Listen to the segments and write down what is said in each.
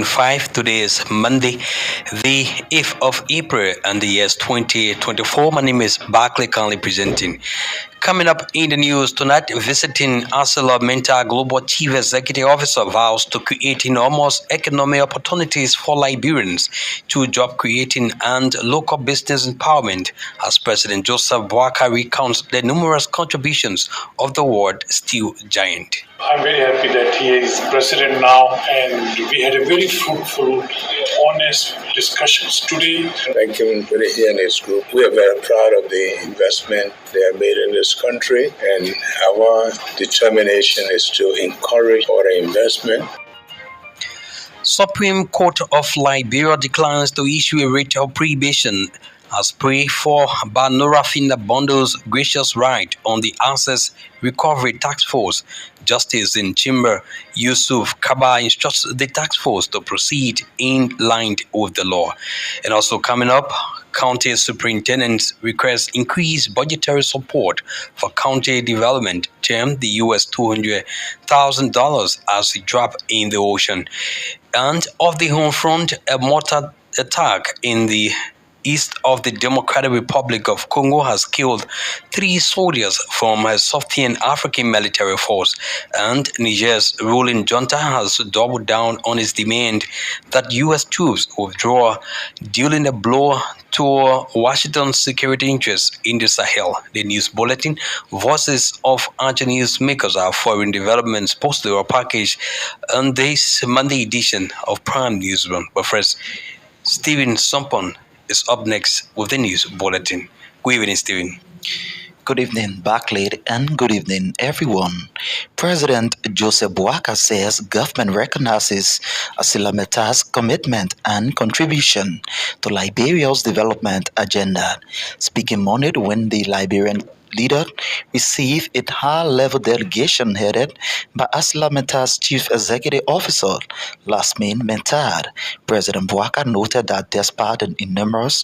5. Today is Monday, the 8th of April, and the year is 2024. My name is Barclay, currently presenting. Coming up in the news tonight, visiting ArcelorMittal Global Chief Executive Officer vows to create enormous economic opportunities for Liberians through job creating and local business empowerment as President Joseph Boakai recounts the numerous contributions of the world steel giant. I'm very happy that he is president now, and we had a very fruitful, honest discussions today. Thank him for he and his group. We are very proud of the investment they have made in this country, and our determination is to encourage foreign investment. Supreme Court of Liberia declines to issue a retail prohibition as pray for Banurafinda Bundle's gracious right on the Access Recovery Task Force. Justice in Chamber Yusuf Kaba instructs the task force to proceed in line with the law. And also coming up, county superintendents request increased budgetary support for county development term the US $200,000 as it drop in the ocean. And off the home front, a mortar attack in the east of the Democratic Republic of Congo has killed 3 soldiers from a Southern African military force, and Niger's ruling junta has doubled down on its demand that U.S. troops withdraw, dealing a blow to Washington's security interests in the Sahel. The news bulletin, voices of Anti News makers are foreign developments posted or packaged on this Monday edition of Prime Newsroom. But first, Stephen Sonpon is up next with the news bulletin. Good evening, Stephen. Good evening, Barclay, and good evening, everyone. President Joseph Boakai says government recognizes ArcelorMittal's commitment and contribution to Liberia's development agenda. Speaking Monday when the Liberian leader received a high-level delegation headed by ArcelorMittal's Chief Executive Officer, Lasmin Mentad. President Boakai noted that despite the enormous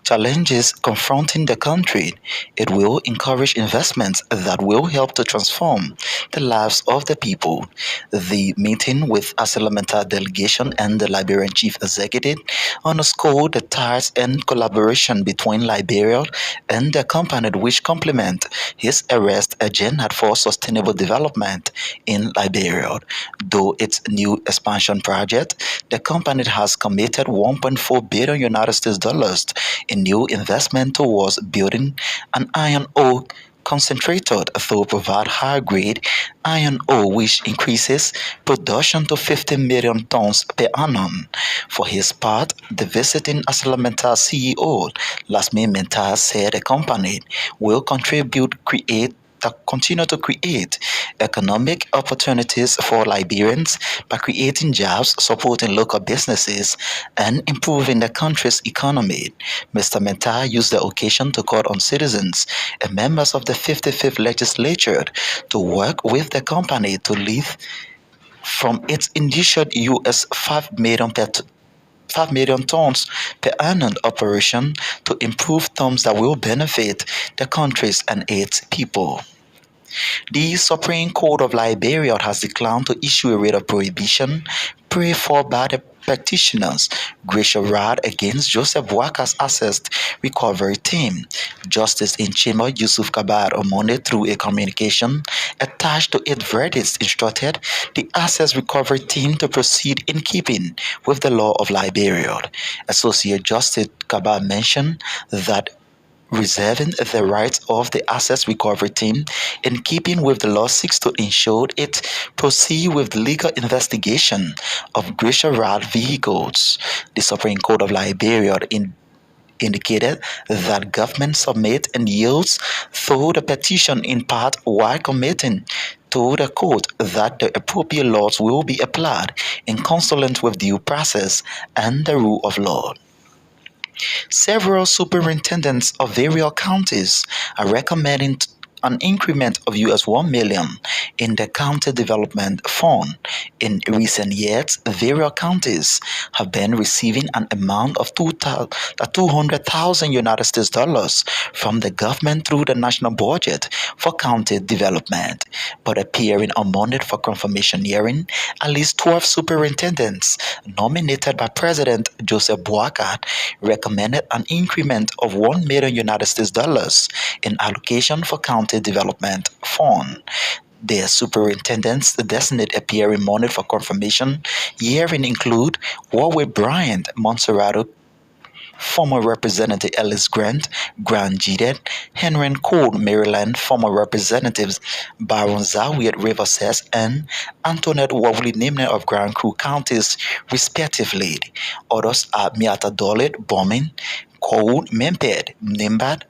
challenges confronting the country, it will encourage investments that will help to transform the lives of the people. The meeting with ArcelorMittal delegation and the Liberian chief executive underscored the ties and collaboration between Liberia and the company, which complement his arrest agenda for sustainable development in Liberia. Though its new expansion project, the company has committed 1.4 billion United States dollars in new investment towards building an iron ore concentrator to provide high-grade iron ore, which increases production to 50 million tons per annum. For his part, the visiting ArcelorMittal CEO, Lasmin Mentad, said the company will continue to create economic opportunities for Liberians by creating jobs, supporting local businesses, and improving the country's economy. Mr. Mentad used the occasion to call on citizens and members of the 55th legislature to work with the company to live from its initial US 5 million tons per annum operation to improve terms that will benefit the countries and its people. The Supreme Court of Liberia has declined to issue a writ of prohibition prayed for by the petitioners' gracious right against Joseph Boakai's assessed recovery team. Justice in Chamber Yusuf Kaba on Monday, through a communication attached to its verdict, instructed the assessed recovery team to proceed in keeping with the law of Liberia. Associate Justice Kaba mentioned that reserving the rights of the assets recovery team in keeping with the law seeks to ensure it proceed with the legal investigation of gracious right vehicles. The Supreme Court of Liberia indicated that government submit and yields through the petition in part while committing to the court that the appropriate laws will be applied in consonance with due process and the rule of law. Several superintendents of various counties are recommending an increment of US $1 million in the County Development Fund In recent years, various counties have been receiving an amount of 200,000 United States dollars from the government through the national budget for county development. But appearing on Monday for confirmation hearing, at least 12 superintendents nominated by President Joseph Boakai recommended an increment of 1 million United States dollars in allocation for county development fund. Their superintendents designate appearing Monday for confirmation hearing include Warwick Bryant, Montserrat, former Representative Ellis Grant, Grant Jedet, Henry Cole, Maryland, former Representatives Baron Zawiat Riverses, and Antoinette Wavley Nimner of Grand Crew counties, respectively. Others are Miata Dolit, Bombing, Cole, Memped, Nimbad,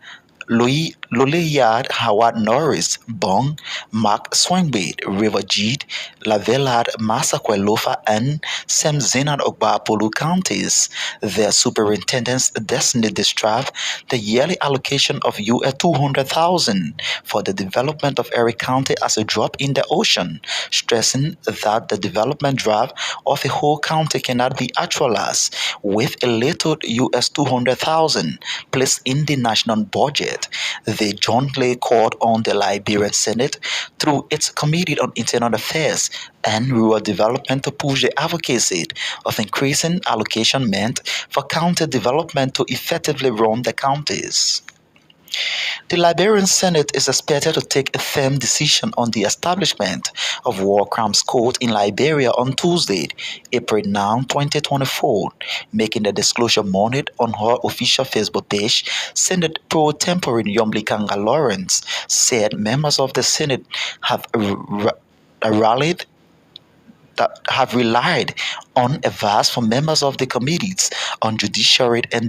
Louis Luleyard, Howard Norris, Bong, Mark Swingbait, River Jeet, Lavellard, Massaquoi and Sam Zinad Ogbapolu counties. Their superintendents designate this draft the yearly allocation of US 200,000 for the development of Erie County as a drop in the ocean, stressing that the development draft of a whole county cannot be actualized with a little US 200,000 placed in the national budget. They jointly called on the Liberian Senate through its Committee on Internal Affairs and Rural Development to push the advocacy of increasing allocation meant for county development to effectively run the counties. The Liberian Senate is expected to take a firm decision on the establishment of War Crimes Court in Liberia on Tuesday, April 9, 2024, making the disclosure Monday on her official Facebook page. Senate Pro Tempore Yomli Kanga Lawrence said members of the Senate have rallied that have relied on advice from members of the committees on judiciary and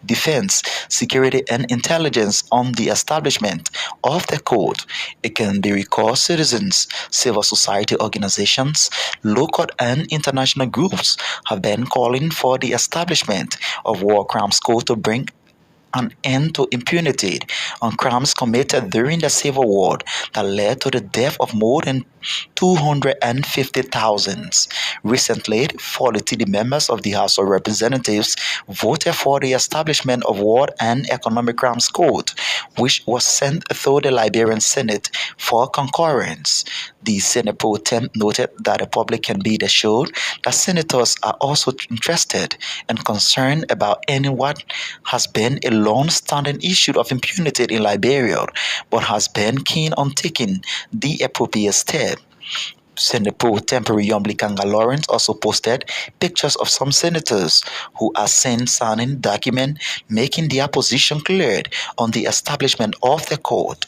defense, security, and intelligence on the establishment of the court. It can be recalled citizens, civil society organizations, local and international groups have been calling for the establishment of War Crimes Court to bring an end to impunity on crimes committed during the Civil War that led to the death of more than 250,000. Recently, 43 members of the House of Representatives voted for the establishment of War and Economic Crimes Court, which was sent through the Liberian Senate for concurrence. The Senate Pro Tem noted that the public can be assured that senators are also interested and concerned about ending what has been a long-standing issue of impunity in Liberia, but has been keen on taking the appropriate step. Senate Pro Tempore Yomli Kanga Lawrence also posted pictures of some senators who are seen signing document making their position clear on the establishment of the court.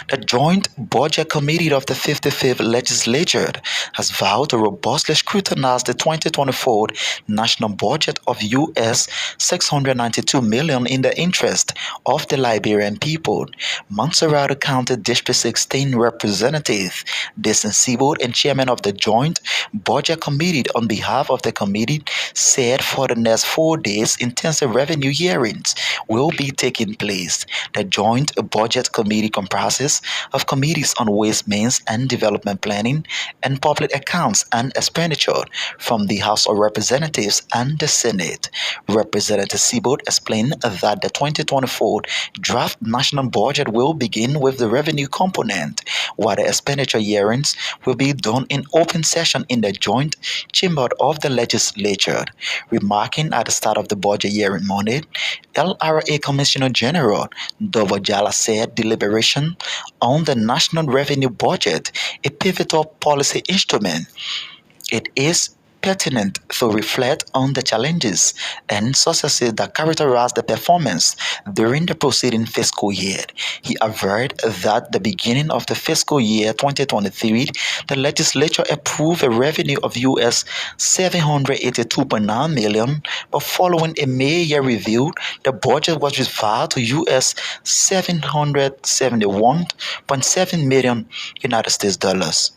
The Joint Budget Committee of the 55th Legislature has vowed to robustly scrutinize the 2024 national budget of US $692 million in the interest of the Liberian people. Montserrat County District 16 Representative Destin Seaboard and Chairman of the Joint Budget Committee on behalf of the committee said for the next 4 days intensive revenue hearings will be taking place. The Joint Budget Committee comprises of committees on waste, means, and development planning and public accounts and expenditure from the House of Representatives and the Senate. Representative Seaboard explained that the 2024 draft national budget will begin with the revenue component, while the expenditure hearings will be done in open session in the joint chamber of the legislature. Remarking at the start of the budget hearing Monday, LRA Commissioner General Dovo Jala said deliberation on the national revenue budget, a pivotal policy instrument. It is pertinent to reflect on the challenges and successes that characterized the performance during the preceding fiscal year. He averred that the beginning of the fiscal year 2023, the legislature approved a revenue of US $782.9 million, but following a May-year review, the budget was revised to US $771.7 million United States dollars.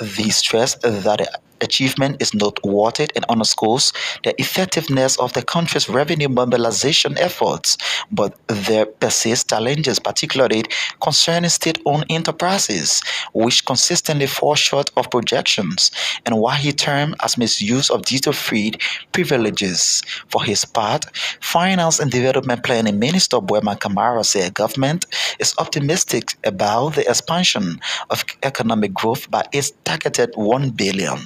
He stressed that achievement is noteworthy and underscores the effectiveness of the country's revenue mobilization efforts, but there persist challenges, particularly concerning state-owned enterprises, which consistently fall short of projections, and what he termed as misuse of duty-free privileges. For his part, Finance and Development Planning Minister Buema Kamara said government is optimistic about the expansion of economic growth by its targeted 1 billion.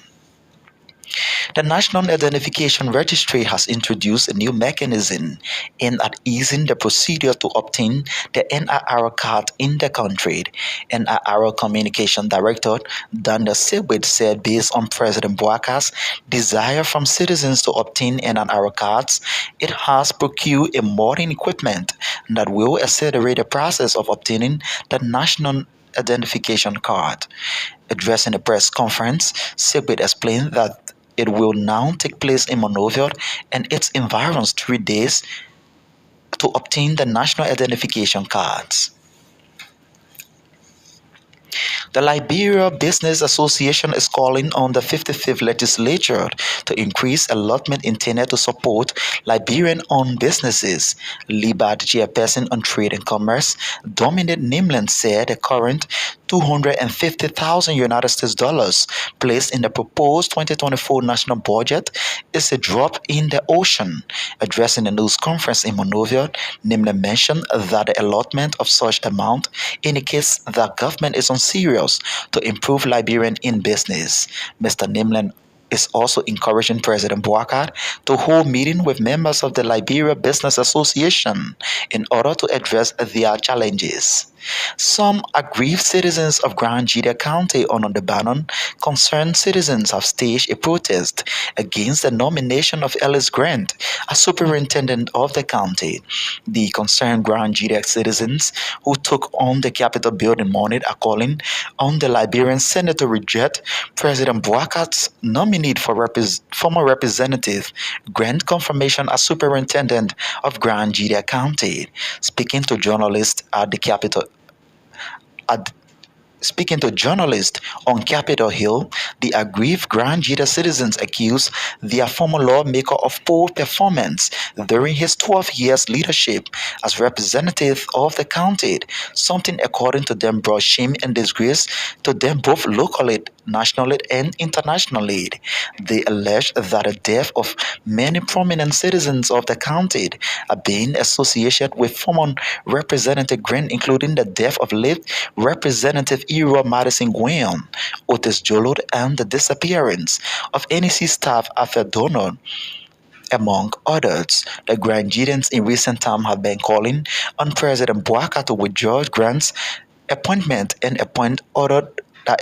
The National Identification Registry has introduced a new mechanism aimed at easing the procedure to obtain the NIR card in the country. NIR Communication Director Daniel Sigwid said based on President Boaka's desire from citizens to obtain NIR cards, it has procured a modern equipment that will accelerate the process of obtaining the national identification card. Addressing a press conference, Sigwid explained that it will now take place in Monrovia and its environs 3 days to obtain the national identification cards. The Liberia Business Association is calling on the 55th legislature to increase allotment intended to support Liberian-owned businesses. LIBAD chairperson on Trade and Commerce, Dominic Nimland, said the current $250,000 United States dollars placed in the proposed 2024 national budget is a drop in the ocean. Addressing a news conference in Monrovia, Nimland mentioned that the allotment of such amount indicates that government is on serious to improve Liberian in business. Mr. Nimland is also encouraging President Boaka to hold meeting with members of the Liberia Business Association in order to address their challenges. Some aggrieved citizens of Grand Jida County on the Bannon concerned citizens have staged a protest against the nomination of Ellis Grant as superintendent of the county. The concerned Grand Jida citizens who took on the Capitol building morning are calling on the Liberian Senate to reject President Boaka's nominee for former Representative Grant confirmation as superintendent of Grand Jida County. At Speaking to journalists on Capitol Hill, the aggrieved Grand Jida citizens accused their former lawmaker of poor performance during his 12 years leadership as representative of the county, something according to them brought shame and disgrace to them both locally, nationally, and internationally. They alleged that the death of many prominent citizens of the county are being associated with former Representative Grant, including the death of late Representative Ero Madison Guion, Otis Jolod, and the disappearance of NEC staff after Donald. Among others, the Grand Jidans in recent time have been calling on President Boaka to withdraw Grant's appointment and appoint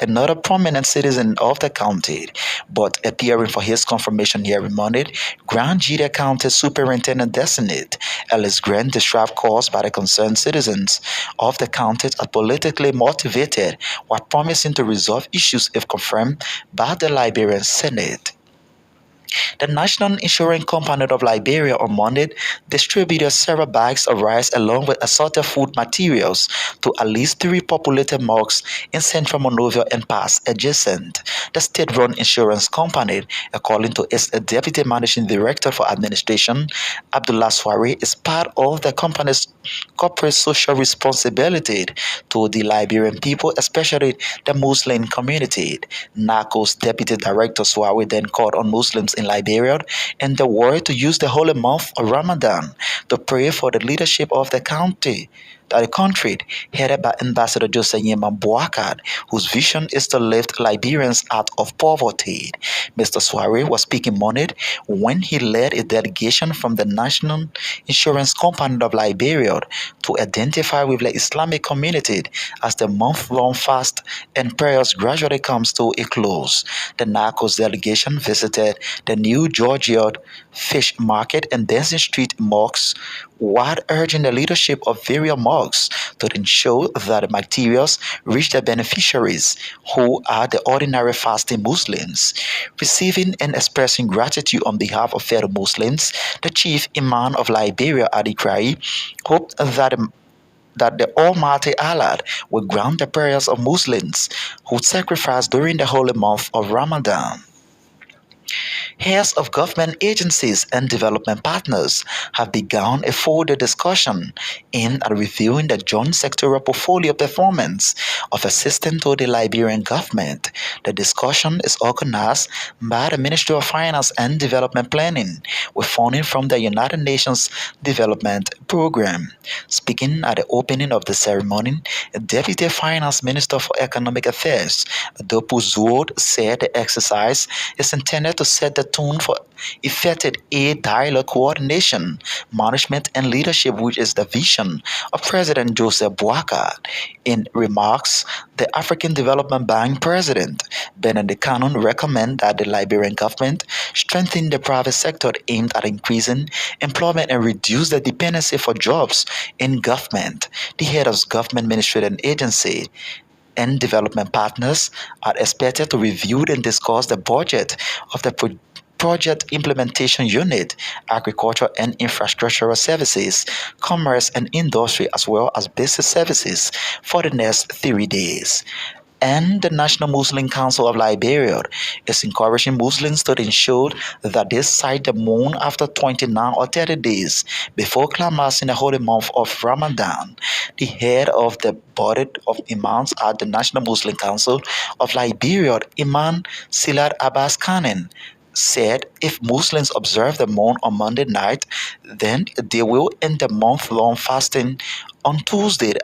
another prominent citizen of the county, but appearing for his confirmation hearing Monday, Grand Jida County Superintendent Designate Ellis Grant described calls by the concerned citizens of the county as politically motivated while promising to resolve issues if confirmed by the Liberian Senate. The National Insurance Company of Liberia on Monday distributed several bags of rice along with assorted food materials to at least 3 populated mosques in central Monrovia and parts adjacent. The state-run insurance company, according to its Deputy Managing Director for Administration, Abdullah Swari, is part of the company's corporate social responsibility to the Liberian people, especially the Muslim community. NACO's Deputy Director Swari then called on Muslims in Liberia and the world to use the holy month of Ramadan to pray for the leadership of the country, headed by Ambassador Joseph Yeman Boakad, whose vision is to lift Liberians out of poverty. Mr. Swari was speaking Monday when he led a delegation from the National Insurance Company of Liberia to identify with the Islamic community as the month-long fast and prayers gradually comes to a close. The NACO's delegation visited the New Georgia Fish Market and Dancing Street mosques while urging the leadership of various mosques to ensure that the materials reach the beneficiaries, who are the ordinary fasting Muslims. Receiving and expressing gratitude on behalf of fellow Muslims, the chief imam of Liberia, Adi Krai, hoped that the Almighty Allah will grant the prayers of Muslims who sacrifice during the holy month of Ramadan. Heads of government agencies and development partners have begun a further discussion aimed at reviewing the joint sectoral portfolio performance of assistance to the Liberian government. The discussion is organized by the Ministry of Finance and Development Planning with funding from the United Nations Development Program. Speaking at the opening of the ceremony, Deputy Finance Minister for Economic Affairs, Dopu Zwoord, said the exercise is intended to set the tone for effective aid dialogue coordination, management, and leadership, which is the vision of President Joseph Boakai. In remarks, the African Development Bank President, Benedict Cannon, recommended that the Liberian government strengthen the private sector aimed at increasing employment and reduce the dependency for jobs in government. The head of government ministry and agency and development partners are expected to review and discuss the budget of the Project Implementation Unit, Agriculture and Infrastructural Services, Commerce and Industry, as well as Business Services for the next 3 days. And the National Muslim Council of Liberia is encouraging Muslims to ensure that they sight the moon after 29 or 30 days before climax in the holy month of Ramadan. The head of the body of imams at the National Muslim Council of Liberia, Imam Silat Abbas Khanin, said if Muslims observe the moon on Monday night, then they will end the month-long fasting on Tuesday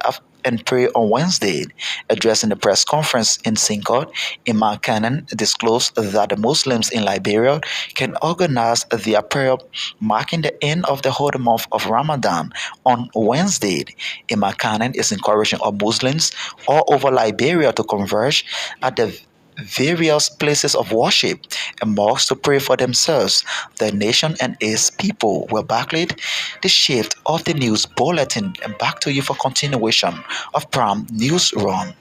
and pray on Wednesday. Addressing the press conference in Sinkot, Imam Khanin disclosed that the Muslims in Liberia can organize their prayer marking the end of the holy month of Ramadan on Wednesday. Imam Khanin is encouraging all Muslims all over Liberia to converge at the various places of worship and mosques to pray for themselves, their nation, and its people. Well, Barclay, the shift of the news bulletin, and back to you for continuation of Prime News Run.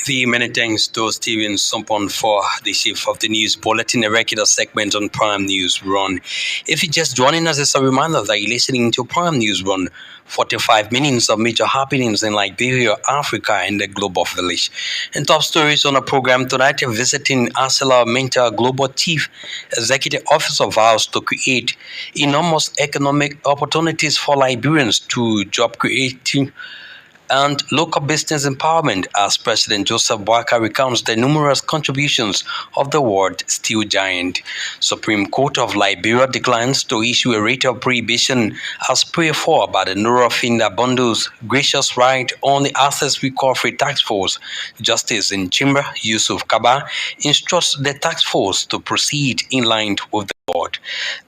The many thanks to Steven Sonpon for the chief of the news bulletin, a regular segment on Prime News Run. If you're just joining us, it's a reminder that you're listening to Prime News Run, 45 minutes of major happenings in Liberia, Africa, and the global village. And top stories on the program tonight, visiting ArcelorMittal Global Chief Executive Officer vows to create enormous economic opportunities for Liberians through job creating and local business empowerment as President Joseph Boakai recounts the numerous contributions of the world steel giant. Supreme Court of Liberia declines to issue a rate of prohibition as prayed for by the Nurafinda Bundle's gracious right on the Assets Recovery Task Force. Justice in Chamber Yusuf Kaba instructs the task force to proceed in line with the board.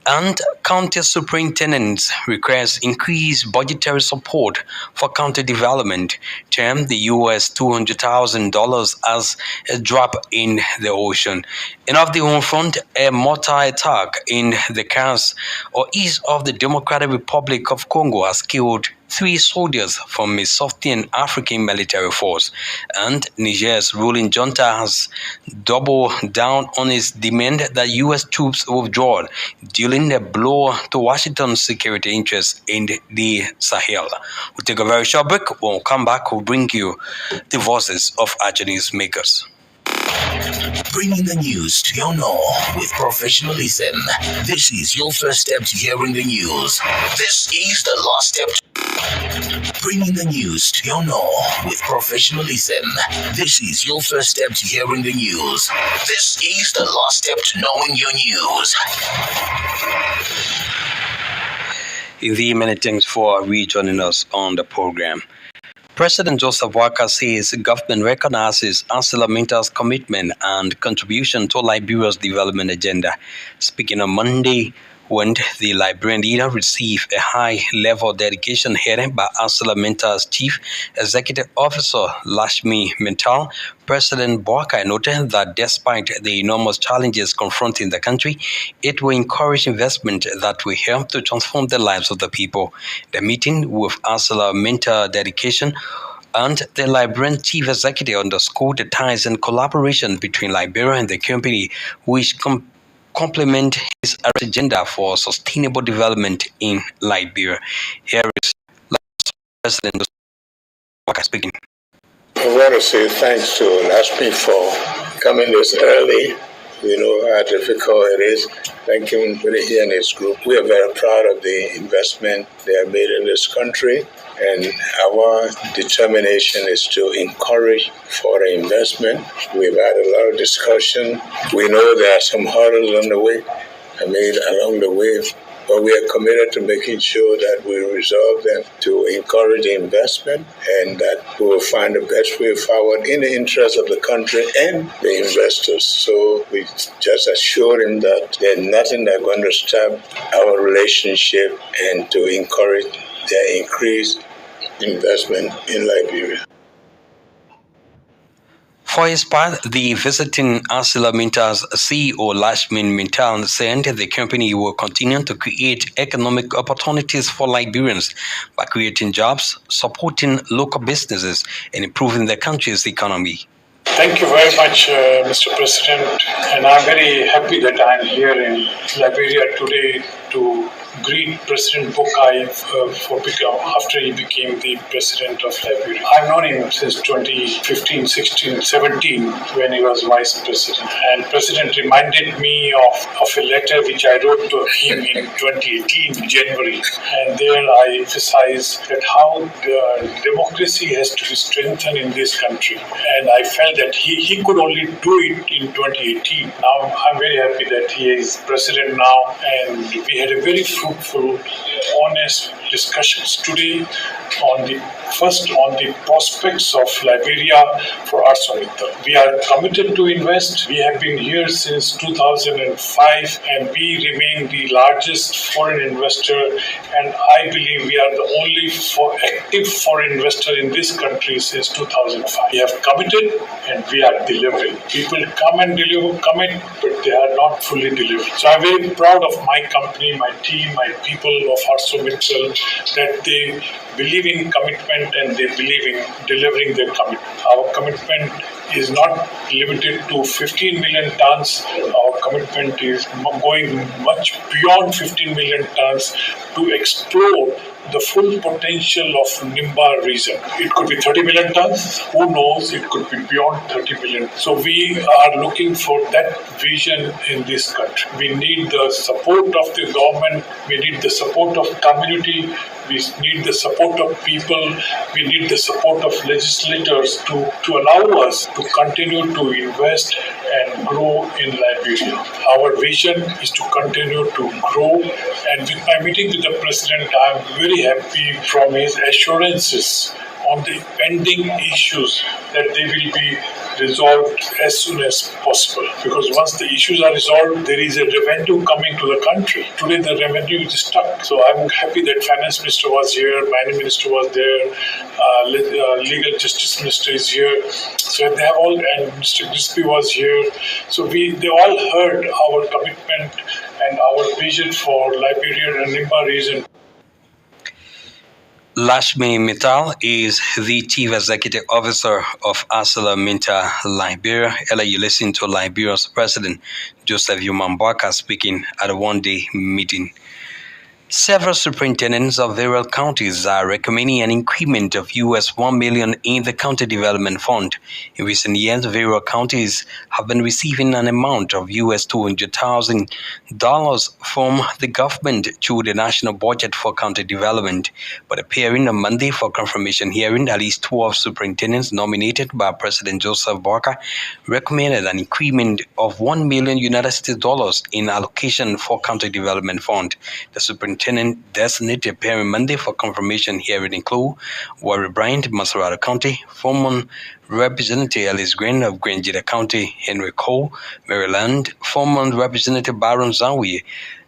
And county superintendents request increased budgetary support for county development, termed the US $200,000 as a drop in the ocean. And off the home front, a mortar attack in the Kars or east of the Democratic Republic of Congo has killed 3 soldiers from a Southern African military force, and Niger's ruling junta has doubled down on its demand that U.S. troops withdraw, dealing a blow to Washington's security interests in the Sahel. We'll take a very short break. When we come back, we'll bring you the voices of our news makers. Bringing the news to your know with professionalism. This is your first step to hearing the news. This is the last step. Bringing the news to your know with professionalism. This is your first step to hearing the news. This is the last step to knowing your news. The many thanks for rejoining us on the program. President Joseph Waka says government recognizes ArcelorMittal's commitment and contribution to Liberia's development agenda. Speaking on Monday, when the Liberian leader received a high-level dedication headed by ArcelorMittal's Chief Executive Officer Lashmi Mittal, President Barclay noted that despite the enormous challenges confronting the country, it will encourage investment that will help to transform the lives of the people. The meeting with ArcelorMittal dedication and the Liberian chief executive underscored the ties and collaboration between Liberia and the company, which complement his agenda for sustainable development in Liberia. Here is President Waka speaking. I want to say thanks to Lashmi for coming this early. We know how difficult it is. Thank him for he and his group. We are very proud of the investment they have made in this country, and our determination is to encourage foreign investment. We've had a lot of discussion. We know there are some hurdles on the way, along the way, but we are committed to making sure that we resolve them to encourage the investment, and that we will find the best way forward in the interest of the country and the investors. So we just assure him that there's nothing that's going to stop our relationship and to encourage their increased investment in Liberia. For his part, the visiting ArcelorMittal's CEO Lashmi Mittal said the company will continue to create economic opportunities for Liberians by creating jobs, supporting local businesses, and improving the country's economy. Thank you very much, Mr. President, and I'm very happy that I'm here in Liberia today to greet President Bokai after he became the president of Liberia. I've known him since 2015, 16, 17 when he was vice president. And President reminded me of a letter which I wrote to him in 2018, January. And there I emphasized that how democracy has to be strengthened in this country. And I felt that he could only do it in 2018. Now I'm very happy that he is president now, and we had a very fruitful, honest discussions today on the prospects of Liberia for ArcelorMittal. We are committed to invest. We have been here since 2005, and we remain the largest foreign investor, and I believe we are the only active foreign investor in this country since 2005. We have committed and we are delivering. People come and commit, but they are not fully delivered. So I'm very proud of my company, my team, my people of ArcelorMittal, that they believe in commitment and they believe in delivering their commitment. Our commitment is not limited to 15 million tons. Our commitment is going much beyond 15 million tons to explore the full potential of Nimba region. It could be 30 million tons. Who knows? It could be beyond 30 million. So we are looking for that vision in this country. We need the support of the government. We need the support of community. We need the support of people. We need the support of legislators to allow us to continue to invest and grow in Liberia. Our vision is to continue to grow. And with my meeting with the president, I am very happy from his assurances on the pending issues that they will be resolved as soon as possible. Because once the issues are resolved, there is a revenue coming to the country. Today the revenue is stuck. So I'm happy that Finance Minister was here, Mining Minister was there, Legal Justice Minister is here. So they have all, and Mr. Grisby was here. So they all heard our commitment and our vision for Liberia and Nimba region. Lashmi Mittal is the Chief Executive Officer of ArcelorMittal Liberia. Earlier, you listened to Liberia's President Joseph Waka speaking at a one-day meeting. Several superintendents of various counties are recommending an increment of US $1 million in the County Development Fund. In recent years, various counties have been receiving an amount of US $200,000 from the government through the National Budget for County Development. But appearing on Monday for confirmation hearing, at least 12 superintendents nominated by President Joseph Barclay recommended an increment of $1 million in allocation for County Development Fund. The superintendent Superintendent designated appearing Monday for confirmation hearing include Warren Bryant, Maserati County, former Representative Alice Green of Grangeda County, Henry Cole, Maryland, former Representative Baron Zawi,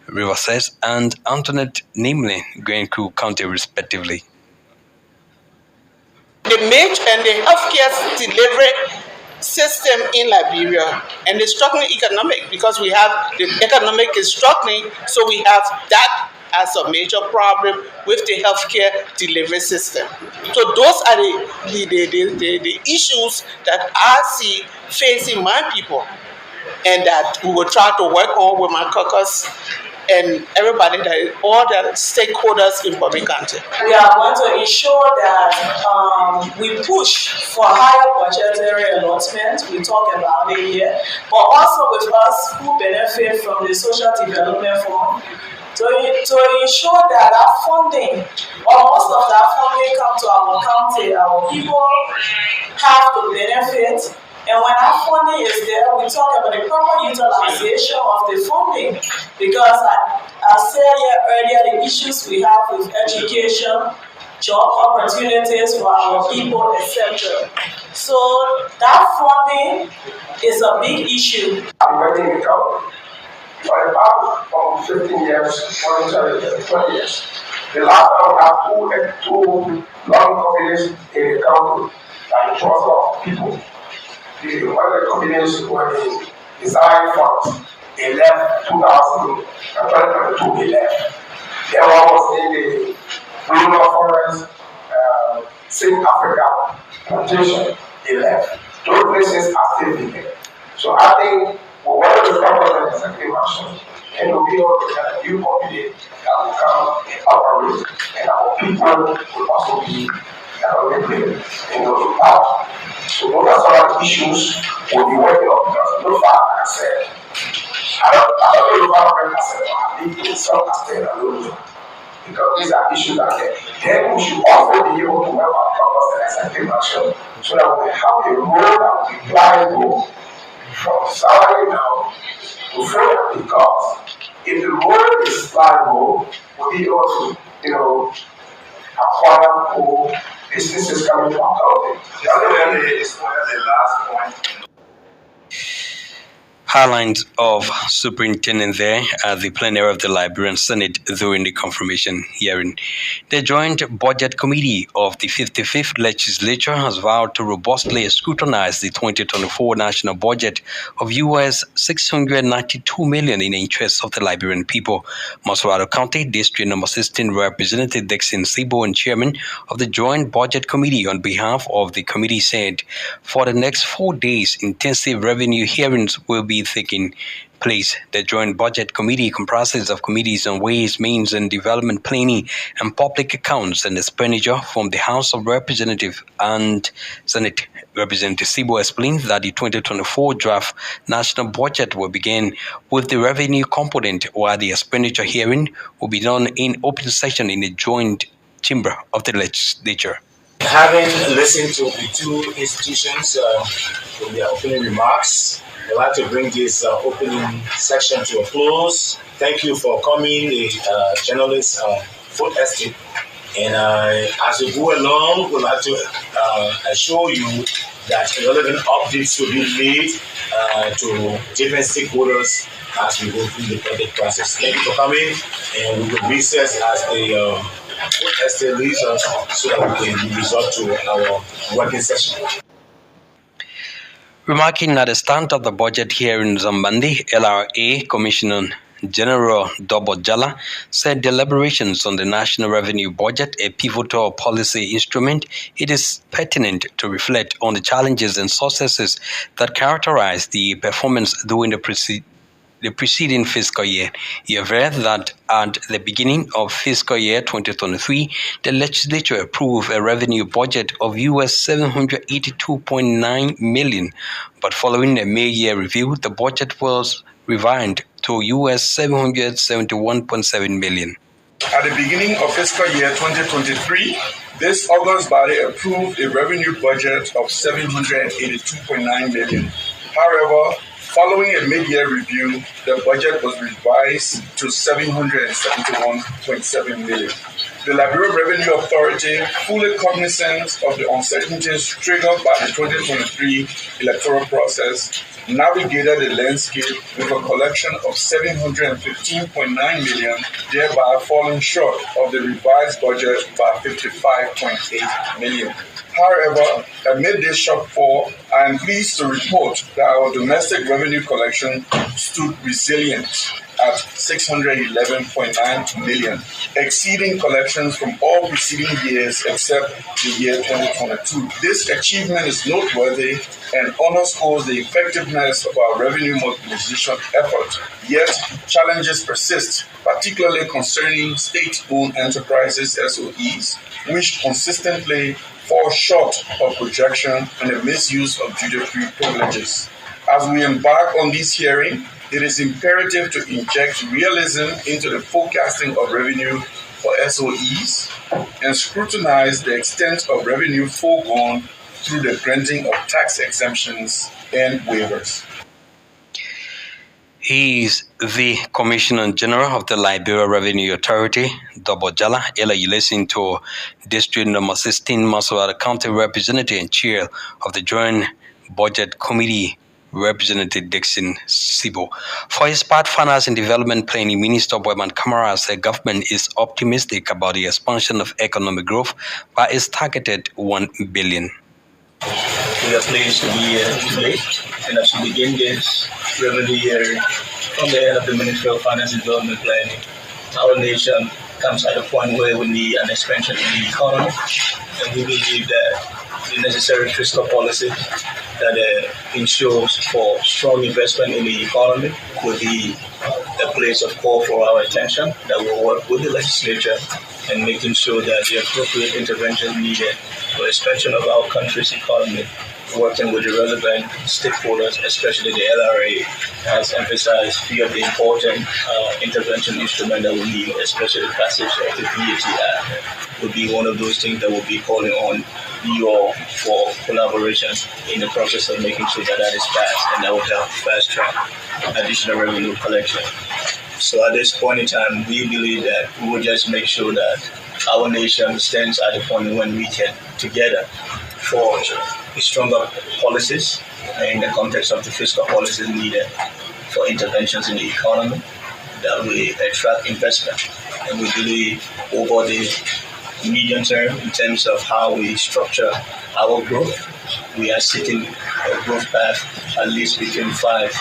Riverside, and Antoinette Nimlin, Grand Crew County, respectively. The MIT and the healthcare delivery system in Liberia, and the struggling economic, because we have the economic is struggling, so we have that as a major problem with the healthcare delivery system. So those are the issues that I see facing my people, and that we will try to work on with my caucus and everybody, all the stakeholders in Bobby County. We are going to ensure that we push for higher budgetary allotment. We talk about it here, but also with us who benefit from the Social Development Fund, to ensure that that funding, or most of that funding, come to our county. Our people have to benefit. And when that funding is there, we talk about the proper utilization of the funding. Because I said here earlier, the issues we have with education, job opportunities for our people, etc. So that funding is a big issue. I'm working in the government for about 15 years, 20 years. The last time we had two long companies in the county that trust of people. One of the companies were designed funds. They left 2022, they left. They were almost in the rural forest, South Africa plantation, they left. Those places are still there. So I think we want to government executive action, and we'll be able to get a new company that will come and operate, and our people will also be in those power. So those are some of the issues we'll be working on, because no far, like I said, I don't know if I said, I think it's some extent alone, because these are issues that then we should also be able to work on purpose and executive action, so that we have a road that will be pliable from Saturday now to Friday, because if the road is pliable, we'll be able to, acquire more businesses coming to our country. The last point. Highlights of Superintendent there at the plenary of the Liberian Senate during the confirmation hearing. The Joint Budget Committee of the 55th Legislature has vowed to robustly scrutinize the 2024 national budget of US $692 million in the interests of the Liberian people. Maserati County District Number 16 Representative Dixon Sibo and Chairman of the Joint Budget Committee on behalf of the committee said, for the next 4 days, intensive revenue hearings will be taking place. The Joint Budget Committee comprises of committees on Ways, Means and Development Planning and Public Accounts and Expenditure from the House of Representatives and Senate. Representative Sibo explained that the 2024 draft national budget will begin with the revenue component, while the expenditure hearing will be done in open session in the joint chamber of the legislature. Having listened to the two institutions in their opening remarks, I'd like to bring this opening section to a close. Thank you for coming, the journalists Food Estate. And as we go along, we'd like to assure you that relevant updates will be made to different stakeholders as we go through the project process. Thank you for coming, and we will recess as the Food Estate leaves us so that we can resort to our working session. Remarking at the start of the budget hearings on Monday, LRA Commissioner General Dobo Jala said deliberations on the national revenue budget, a pivotal policy instrument, it is pertinent to reflect on the challenges and successes that characterize the performance during the preceding fiscal year. He averred that at the beginning of fiscal year 2023, the legislature approved a revenue budget of US $782.9 million, but following a mid-year review, the budget was revised to US $771.7 million. At the beginning of fiscal year 2023, this August body approved a revenue budget of $782.9 million. However, Following a mid-year review, the budget was revised to $771.7 million. The Liberia Revenue Authority, fully cognizant of the uncertainties triggered by the 2023 electoral process, navigated the landscape with a collection of $715.9 million, thereby falling short of the revised budget by $55.8 million. However, amid this shortfall, I am pleased to report that our domestic revenue collection stood resilient at $611.9 million, exceeding collections from all preceding years except the year 2022. This achievement is noteworthy and underscores the effectiveness of our revenue mobilization effort. Yet, challenges persist, particularly concerning state-owned enterprises (SOEs), which consistently fall short of projection and the misuse of duty-free privileges. As we embark on this hearing, it is imperative to inject realism into the forecasting of revenue for SOEs and scrutinize the extent of revenue foregone through the granting of tax exemptions and waivers. He is the Commissioner General of the Liberia Revenue Authority, Double Jala. You listen to District Number 16, Maswara County Representative and Chair of the Joint Budget Committee, Representative Dixon Sibo. For his part, Finance and Development Planning Minister Boyman Kamara said the government is optimistic about the expansion of economic growth by its targeted $1 billion. We are pleased to be here today, and as we begin this revenue year from the head of the Ministry of Finance and Development Planning, our nation comes at a point where we need an expansion in the economy, and we believe that the necessary fiscal policy that ensures for strong investment in the economy will be a place of call for our attention, that will work with the legislature and making sure that the appropriate intervention needed for expansion of our country's economy, working with the relevant stakeholders, especially the LRA, has emphasized few of the important intervention instruments that we need, especially the passage of the VAT Act, will be one of those things that will be calling on you all for collaboration in the process of making sure that is passed, and that will help fast track additional revenue collection. So at this point in time, we believe that we will just make sure that our nation stands at the point when we can together forge stronger policies in the context of the fiscal policies needed for interventions in the economy that will attract investment. And we believe over the medium term, in terms of how we structure our growth, we are seeking a growth path at least between 5.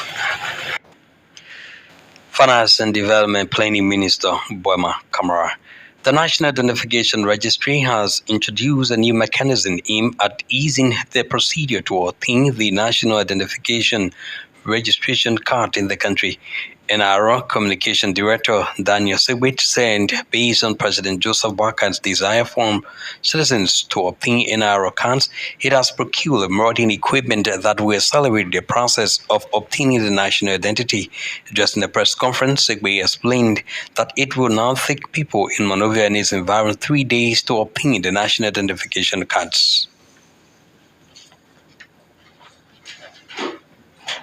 Finance and Development Planning Minister Boyma Kamara. The National Identification Registry has introduced a new mechanism aimed at easing the procedure to obtain the National Identification Registration Card in the country. NRO Communication Director Daniel Sewit said, based on President Joseph Boakan's desire for citizens to obtain NRO cards, it has procured modern equipment that will accelerate the process of obtaining the national identity. Just in a press conference, Segbe explained that it will now take people in Monrovia and its environment 3 days to obtain the national identification cards.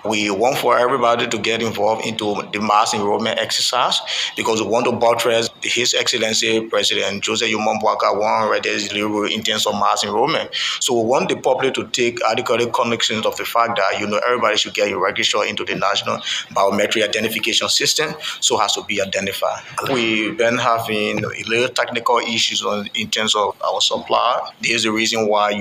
We want for everybody to get involved into the mass enrollment exercise because we want to buttress His Excellency President Joseph Boakan 100 days delivery in terms of mass enrollment. So we want the public to take adequate cognizance of the fact that everybody should get registered into the National Biometric Identification System so as to be identified. We've been having little technical issues in terms of our supply. There's the reason why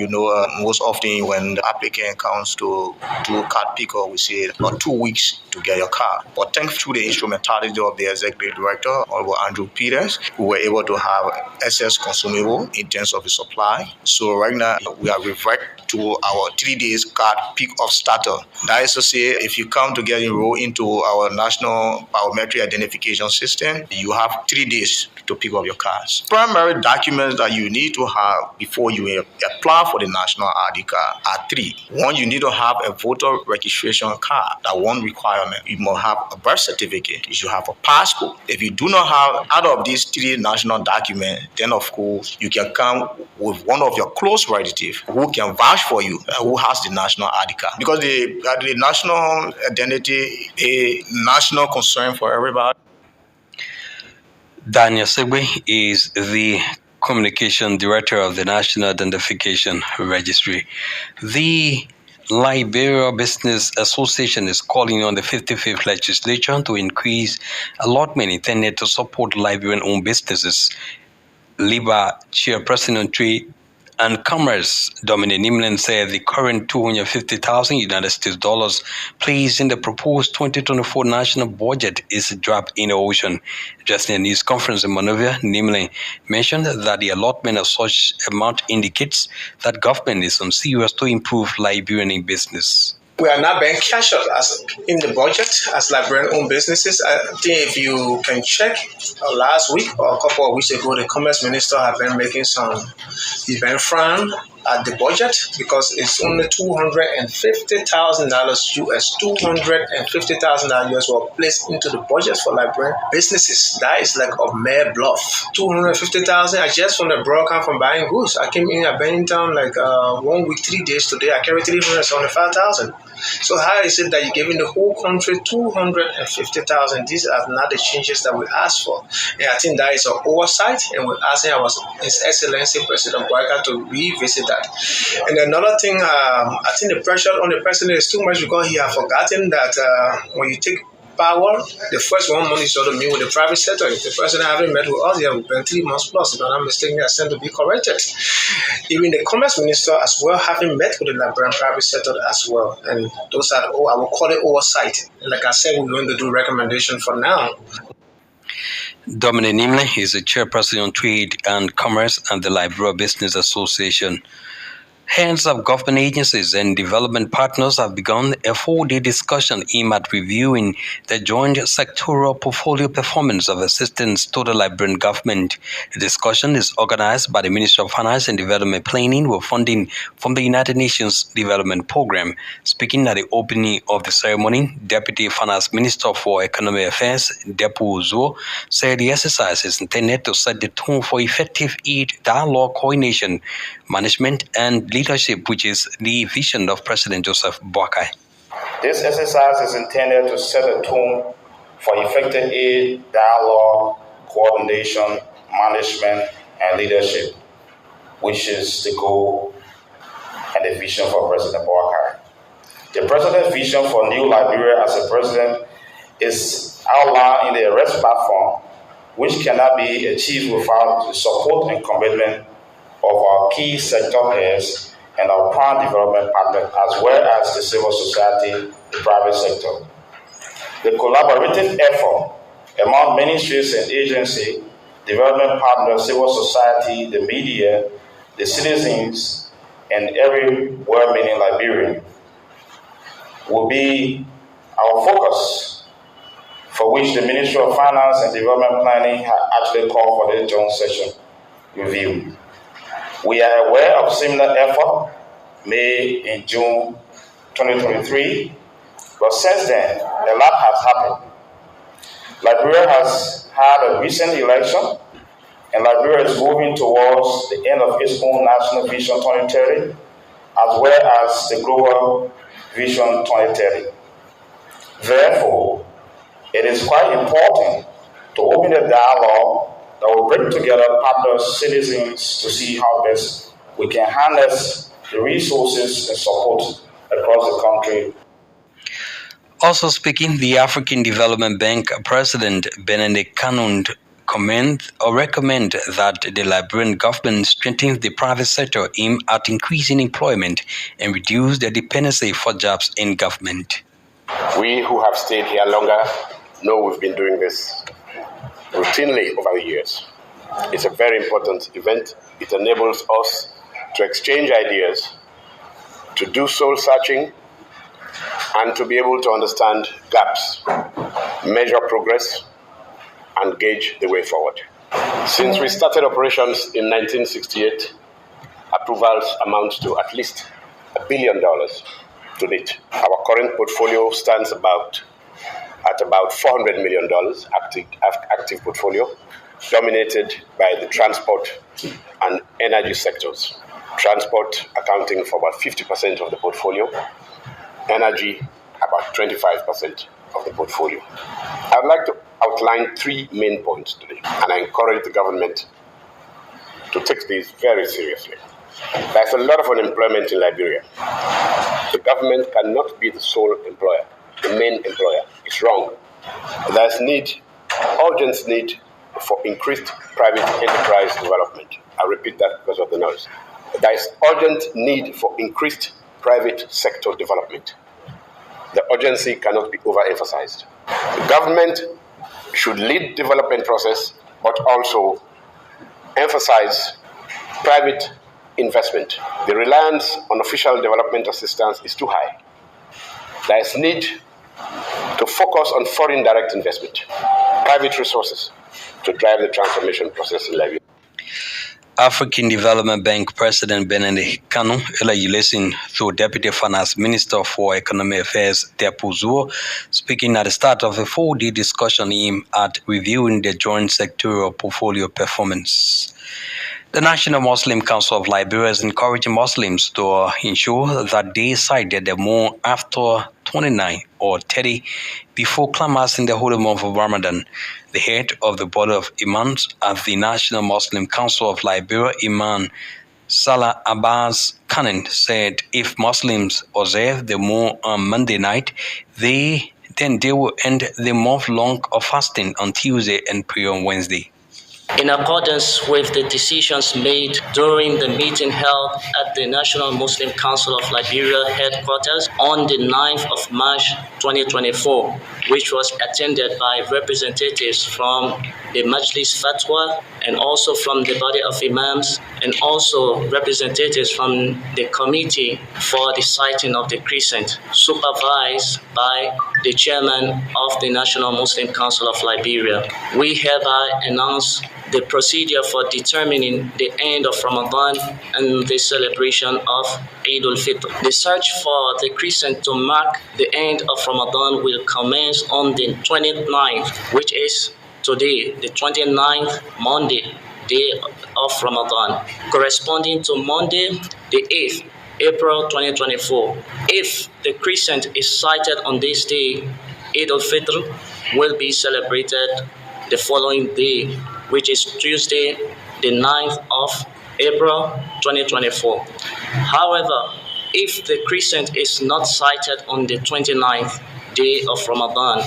most often when the applicant comes to do card picker, we say about 2 weeks to get your card. But thanks to the instrumentality of the Executive Director, Honorable Andrew Peters, we were able to have excess consumable in terms of the supply. So right now, we are reverting to our 3 days card pick of starter. That is to say, if you come to get enrolled into our National Biometric Identification System, you have 3 days to pick up your cards. Primary documents that you need to have before you apply for the National ID card are 3. One, you need to have a voter registration card that won't require requirement. You must have a birth certificate. You should have a passport. If you do not have out of these 3 national documents, then of course you can come with one of your close relatives who can vouch for you, who has the national ID card. Because the national identity is a national concern for everybody. Daniel Segbe is the Communication Director of the National Identification Registry. The Liberia Business Association is calling on the 55th legislature to increase allotment intended to support Liberian-owned businesses. LIBA Chairperson Trade and Commerce Dominic Nimlin said the current $250,000 placed in the proposed 2024 national budget is a drop in the ocean. Addressing a news conference in Monrovia, Nimlin mentioned that the allotment of such amount indicates that government is on serious to improve Liberian business. We are not being cashed out as in the budget as Liberian-owned businesses. I think if you can check last week or a couple of weeks ago, the Commerce Minister have been making some event fund at the budget because it's only $250,000 US. $250,000 US were placed into the budget for Liberian businesses. That is like a mere bluff. $250,000 I just from the broadcast from buying goods. I came in at Bennington like 1 week, 3 days today. I carried $375,000. So how is it that you're giving the whole country $250,000? These are not the changes that we asked for. And I think that is an oversight, and we're asking His Excellency President Barclay to revisit that. And another thing, I think the pressure on the president is too much because he has forgotten that when you take power, the first 1 month is to meet with the private sector. If the president haven't met with us, they have been 3 months plus. If I'm not mistaken, they are sent to be corrected. Even the Commerce Minister as well haven't met with the Liberian private sector as well. And those are, I will call it oversight. Like I said, we're going to do recommendation for now. Dominic Nimlin is the Chairperson on Trade and Commerce and the Liberia Business Association. Heads of government agencies and development partners have begun a 4-day discussion aimed at reviewing the joint sectoral portfolio performance of assistance to the Liberian government. The discussion is organized by the Ministry of Finance and Development Planning with funding from the United Nations Development Program. Speaking at the opening of the ceremony, Deputy Finance Minister for Economic Affairs, Depo Zuo, said the exercise is intended to set the tone for effective aid, dialogue, coordination, management, and leadership, which is the vision of President Joseph Barclay. This exercise is intended to set a tone for effective aid, dialogue, coordination, management, and leadership, which is the goal and the vision for President Barclay. The President's vision for New Liberia as a president is outlined in the arrest platform, which cannot be achieved without the support and commitment of our key sector heads and our prime development partners, as well as the civil society, the private sector. The collaborative effort among ministries and agencies, development partners, civil society, the media, the citizens, and every well-meaning Liberian will be our focus, for which the Ministry of Finance and Development Planning has actually called for this joint session review. We are aware of similar effort made in June 2023, but since then, a lot has happened. Liberia has had a recent election, and Liberia is moving towards the end of its own National Vision 2030, as well as the Global Vision 2030. Therefore, it is quite important to open a dialogue that will bring together partners, citizens, to see how best we can harness the resources and support across the country. Also speaking, the African Development Bank President Benedict Kanund recommend that the Liberian government strengthen the private sector aimed at increasing employment and reduce their dependency for jobs in government. We who have stayed here longer know we've been doing this routinely over the years. It's a very important event. It enables us to exchange ideas, to do soul searching, and to be able to understand gaps, measure progress, and gauge the way forward. Since we started operations in 1968, approvals amount to at least $1 billion to date. Our current portfolio stands about at about $400 million active portfolio, dominated by the transport and energy sectors. Transport accounting for about 50% of the portfolio, energy about 25% of the portfolio. I'd like to outline 3 main points today, and I encourage the government to take these very seriously. There's a lot of unemployment in Liberia. The government cannot be the sole employer, the main employer. It's wrong. There's urgent need for increased private enterprise development. I repeat that because of the noise. There is urgent need for increased private sector development. The urgency cannot be overemphasized. The government should lead development process, but also emphasize private investment. The reliance on official development assistance is too high. There is need to focus on foreign direct investment, private resources, to drive the transformation process in Liberia. African Development Bank President Benedict Kanu, earlier listened to Deputy Finance Minister for Economic Affairs Tepu Zuo, speaking at the start of a 4-day discussion aimed at reviewing the joint sectorial portfolio performance. The National Muslim Council of Liberia is encouraging Muslims to ensure that they sighted the moon after 29 or 30 before climaxing the holy month of Ramadan. The head of the Board of Imams at the National Muslim Council of Liberia, Imam Salah Abbas Khan, said if Muslims observe the moon on Monday night, then they will end the month-long of fasting on Tuesday and pray on Wednesday. In accordance with the decisions made during the meeting held at the National Muslim Council of Liberia headquarters on the 9th of March 2024, which was attended by representatives from the Majlis Fatwa and also from the body of Imams and also representatives from the committee for the sighting of the crescent, supervised by the chairman of the National Muslim Council of Liberia. We hereby announce the procedure for determining the end of Ramadan and the celebration of Eid al-Fitr. The search for the crescent to mark the end of Ramadan will commence on the 29th, which is today, the 29th Monday, day of Ramadan, corresponding to Monday, the 8th, April 2024. If the crescent is sighted on this day, Eid al-Fitr will be celebrated the following day, which is Tuesday, the 9th of April 2024. However, if the crescent is not sighted on the 29th day of Ramadan,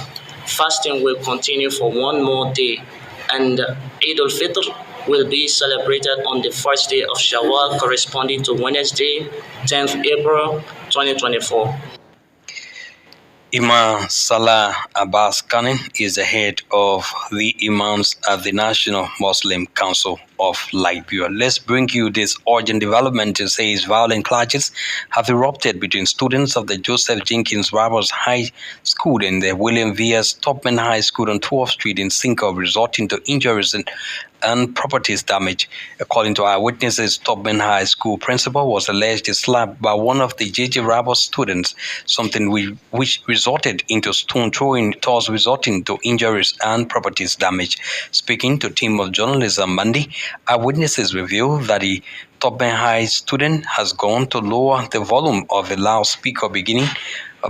fasting will continue for one more day, and Eid al-Fitr will be celebrated on the first day of Shawwal, corresponding to Wednesday, 10th April 2024. Imam Salah Abbas Khan is the head of the Imams at the National Muslim Council of Liberia. Let's bring you this urgent development. It says violent clashes have erupted between students of the Joseph Jenkins Roberts High School and the William V.S. Topman High School on 12th Street in Cinco, resulting to injuries and properties damage. According to eyewitnesses, Topman High School principal was allegedly slapped by one of the J.J. Roberts students, something which resulted into stone throwing, thus resulting to injuries and properties damage. Speaking to Team of Journalism Monday, eyewitnesses revealed that the Topman High student has gone to lower the volume of the loudspeaker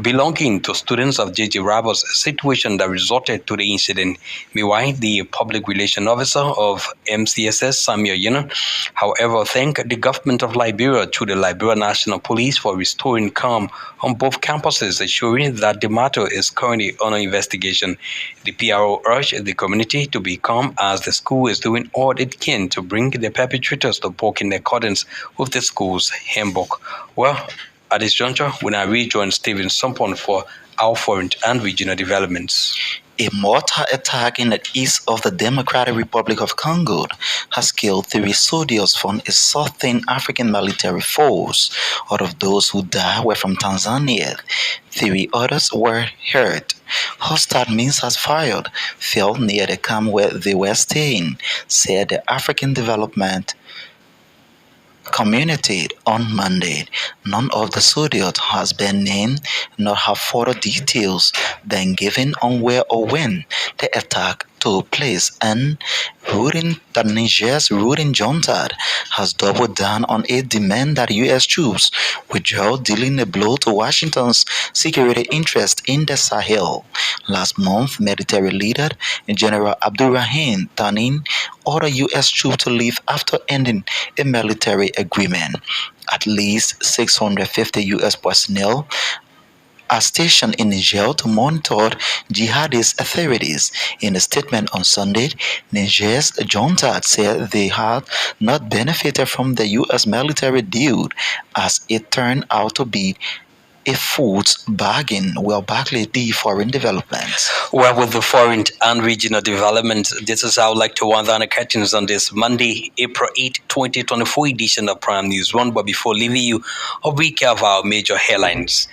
belonging to students of J.J. Roberts, a situation that resulted to the incident. Meanwhile, the public relations officer of MCSS, Samuel Yeno, however, thanked the government of Liberia through the Liberia National Police for restoring calm on both campuses, assuring that the matter is currently under investigation. The PRO urged the community to be calm as the school is doing all it can to bring the perpetrators to book in accordance with the school's handbook. Well, at this juncture, we now rejoin Stephen Sonpon for our foreign and regional developments. A mortar attack in the east of the Democratic Republic of Congo has killed 3 soldiers from a Southern African military force. Out of those who died were from Tanzania. 3 others were hurt. Hostile missiles fired fell near the camp where they were staying, said the African Development communicated on Monday. None of the soldiers has been named nor have further details been given on where or when the attack took place, and Niger's ruling junta has doubled down on its demand that U.S. troops withdraw, dealing a blow to Washington's security interest in the Sahel. Last month, military leader General Abdurrahim Tani ordered U.S. troops to leave after ending a military agreement. At least 650 U.S. personnel are stationed in Niger to monitor jihadist authorities. In a statement on Sunday, Niger's junta said they had not benefited from the U.S. military deal, as it turned out to be a fool's bargain. Well, Barclay, the foreign development. Well, with the foreign and regional development, this is how I would like to wind down the curtains on this Monday, April 8, 2024 edition of Prime News One. But before leaving you, a recap of our major headlines.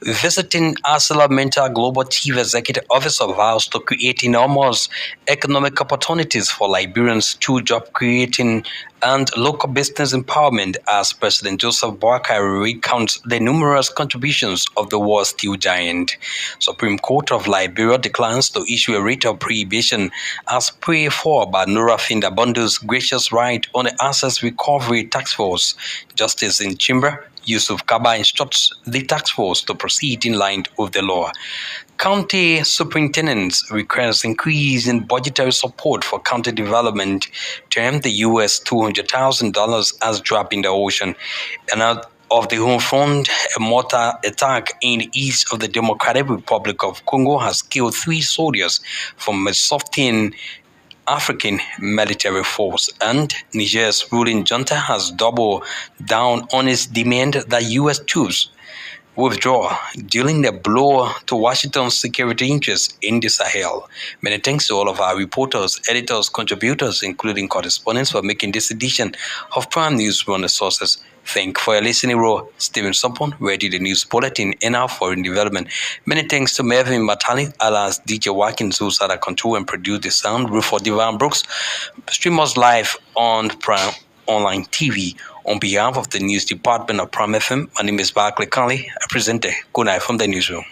Visiting ArcelorMittal Global Chief Executive Officer vows to create enormous economic opportunities for Liberians through job creating and local business empowerment as President Joseph Barclay recounts the numerous contributions of the war steel giant. Supreme Court of Liberia declines to issue a writ of prohibition as prayed for by Nora Findabondo's gracious right on the Assets Recovery Task Force. Justice in Chimber Yusuf Kaba instructs the task force to proceed in line with the law. County superintendents request increase in budgetary support for county development, termed the US $200,000 as drop in the ocean. And out of the home front, a mortar attack in the east of the Democratic Republic of Congo has killed 3 soldiers from a Softin African military force, and Niger's ruling junta has doubled down on its demand that U.S. troops withdraw, dealing a blow to Washington's security interests in the Sahel. Many thanks to all of our reporters, editors, contributors, including correspondents, for making this edition of Prime News One of Sources. Thank you for your listening role. Stephen Sonpon, ready the news bulletin in our foreign development. Many thanks to Mervyn Matali, alias DJ Watkins, who sat at control and produced the sound. Rufo Divan Brooks, stream us live on Prime Online TV. On behalf of the news department of Prime FM, my name is Barclay Karley. I present the good night from the newsroom.